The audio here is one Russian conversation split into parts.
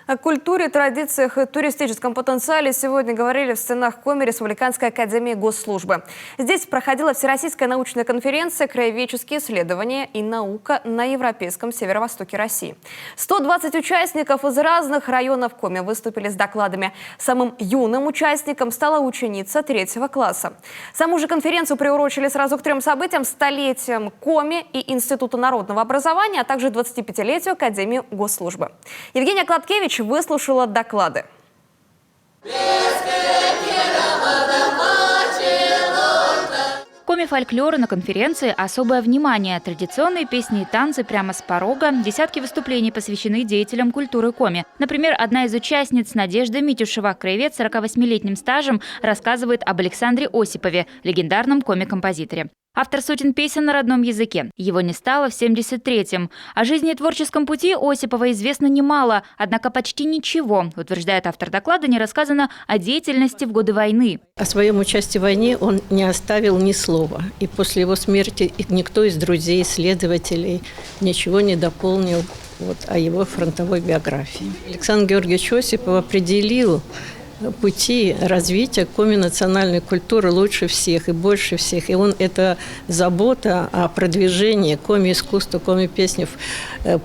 О культуре, традициях и туристическом потенциале сегодня говорили в стенах Коми Республиканской академии госслужбы. Здесь проходила Всероссийская научная конференция «Краеведческие исследования и наука на европейском северо-востоке России». 120 участников из разных районов Коми выступили с докладами. Самым юным участником стала ученица 3-го класса. Саму же конференцию приурочили сразу к 3 событиям: столетиям Коми и Института народного образования, а также 25-летию Академии госслужбы. Евгения Кладкевич выслушала доклады. Коми-фольклора на конференции особое внимание. Традиционные песни и танцы прямо с порога. Десятки выступлений посвящены деятелям культуры Коми. Например, одна из участниц, Надежда Митюшева, краевед с 48-летним стажем, рассказывает об Александре Осипове, легендарном коми-композиторе. Автор сотен песен на родном языке. Его не стало в 73-м. О жизни и творческом пути Осипова известно немало, однако почти ничего, утверждает автор доклада, не рассказано о деятельности в годы войны. О своем участии в войне он не оставил ни слова. И после его смерти никто из друзей, исследователей ничего не дополнил о его фронтовой биографии. Александр Георгиевич Осипов определил пути развития коми-национальной культуры лучше всех и больше всех. И это забота о продвижении коми-искусства, коми-песни,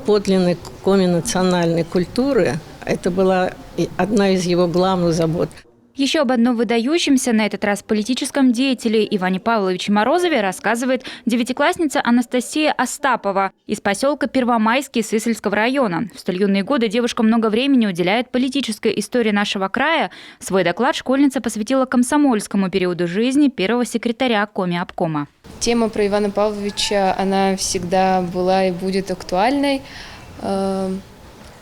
подлинной коми-национальной культуры. Это была одна из его главных забот. Еще об одном выдающемся, на этот раз политическом деятеле Иване Павловиче Морозове, рассказывает девятиклассница Анастасия Остапова из поселка Первомайский Сысольского района. В столь юные годы девушка много времени уделяет политической истории нашего края. Свой доклад школьница посвятила комсомольскому периоду жизни первого секретаря Коми-обкома. Тема про Ивана Павловича, она всегда была и будет актуальной.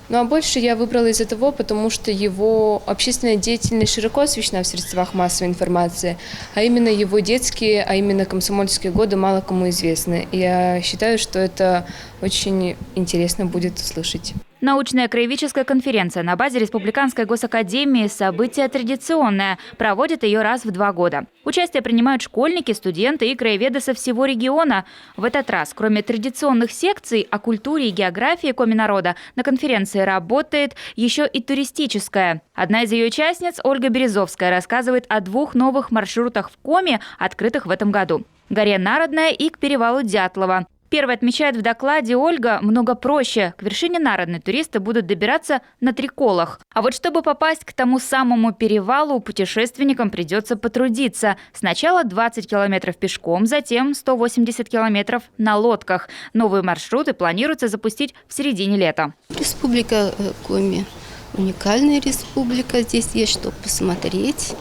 Ну а больше я выбрала из-за того, потому что его общественная деятельность широко освещена в средствах массовой информации, а именно его детские, а именно комсомольские годы мало кому известны. И я считаю, что это очень интересно будет услышать. Научная краеведческая конференция на базе Республиканской госакадемии – событие традиционное. Проводят ее раз в 2 года. Участие принимают школьники, студенты и краеведы со всего региона. В этот раз, кроме традиционных секций о культуре и географии коми-народа, на конференции работает еще и туристическая. Одна из ее участниц, Ольга Березовская, рассказывает о 2 новых маршрутах в Коми, открытых в этом году – к горе Народная и к перевалу Дятлова. Первый, отмечает в докладе Ольга, много проще. К вершине Народной туристы будут добираться на 3 колах. А вот чтобы попасть к тому самому перевалу, путешественникам придется потрудиться. Сначала 20 километров пешком, затем 180 километров на лодках. Новые маршруты планируется запустить в середине лета. Республика Коми – уникальная республика. Здесь есть что посмотреть.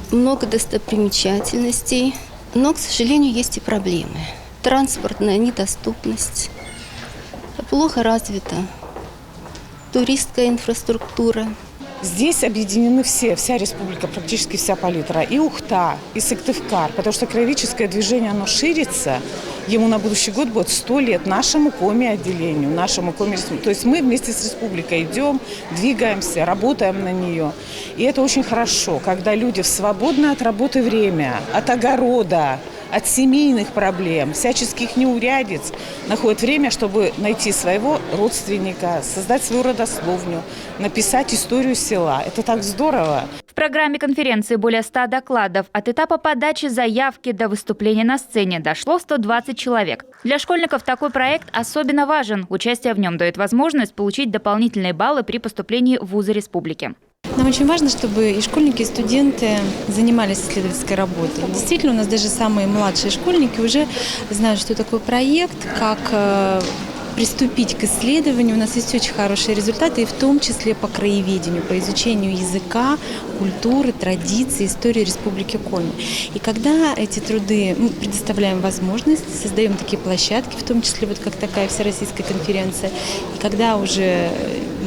Много достопримечательностей. Но, к сожалению, есть и проблемы. Транспортная недоступность, плохо развита туристская инфраструктура. Здесь объединены вся республика, практически вся палитра. И Ухта, и Сыктывкар, потому что краеведческое движение, оно ширится. Ему на будущий год будет 100 лет нашему коми-отделению, нашему коми-республике. То есть мы вместе с республикой идем, двигаемся, работаем на нее. И это очень хорошо, когда люди в свободное от работы время, от огорода, от семейных проблем, всяческих неурядиц находят время, чтобы найти своего родственника, создать свою родословню, написать историю села. Это так здорово. В программе конференции более 100 докладов. От этапа подачи заявки до выступления на сцене дошло 120 человек. Для школьников такой проект особенно важен. Участие в нем дает возможность получить дополнительные баллы при поступлении в вузы республики. Нам очень важно, чтобы и школьники, и студенты занимались исследовательской работой. Действительно, у нас даже самые младшие школьники уже знают, что такое проект, как приступить к исследованию. У нас есть очень хорошие результаты, и в том числе по краеведению, по изучению языка, культуры, традиций, истории Республики Коми. И когда эти труды мы предоставляем возможность, создаем такие площадки, в том числе как такая всероссийская конференция, и когда уже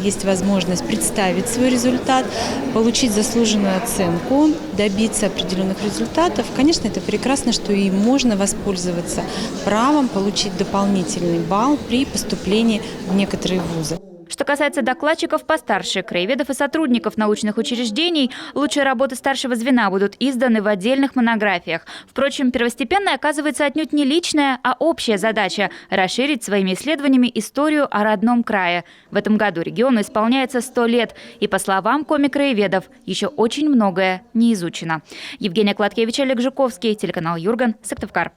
есть возможность представить свой результат, получить заслуженную оценку, добиться определенных результатов, конечно, это прекрасно, что и можно воспользоваться правом получить дополнительный балл при поступлении в некоторые вузы. Что касается докладчиков постарше, краеведов и сотрудников научных учреждений, лучшие работы старшего звена будут изданы в отдельных монографиях. Впрочем, первостепенной оказывается отнюдь не личная, а общая задача – расширить своими исследованиями историю о родном крае. В этом году региону исполняется 100 лет, и, по словам коми-краеведов, еще очень многое не изучено. Евгения Кладкевич, Олег Жуковский, телеканал Юрган, Сыктывкар.